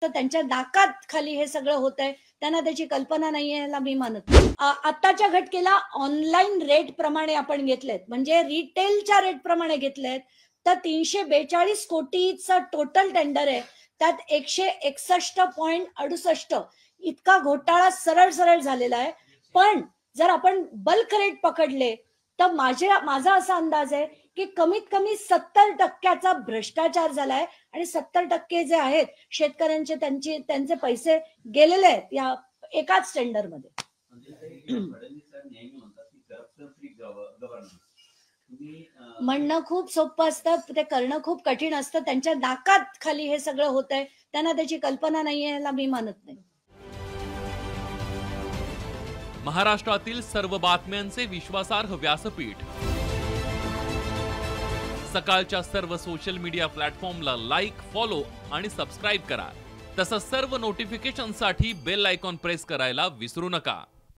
तर त्यांच्या नाकात खाली हे सगळं होतंय. त्यांना त्याची कल्पना नाहीये ह्याला मी मानत नाही. आत्ताच्या घटकेला ऑनलाईन रेट प्रमाणे आपण घेतलेत, म्हणजे रिटेलच्या रेट प्रमाणे घेतलेत, तर 342 कोटीचं टोटल टेंडर आहे. त्यात 161.68 इतका घोटाळा सरळ झालेला आहे. पण जर आपण बल्क रेट पकडले, तर माझा असा अंदाज आहे की कमीत कमी 70% भ्रष्टाचार झालाय आणि 70% जे आहेत शेतकऱ्यांचे त्यांचे पैसे गेलेले आहेत या एकाच टेंडरमध्ये. म्हणणं खूप सोपं असतं, ते करणं खूप कठीण असतं. त्यांच्या नाकात खाली हे सगळं होतंय. त्यांना त्याची कल्पना नाहीये ह्याला मी मानत नाही. महाराष्ट्रातील सर्व बातम्यांचे विश्वासार्ह व्यासपीठ. सकाळच्या सर्व सोशल मीडिया प्लॅटफॉर्मला लाईक, फॉलो आणि सबस्क्राईब करा. तसंच सर्व नोटिफिकेशनसाठी बेल आयकॉन प्रेस करायला विसरू नका.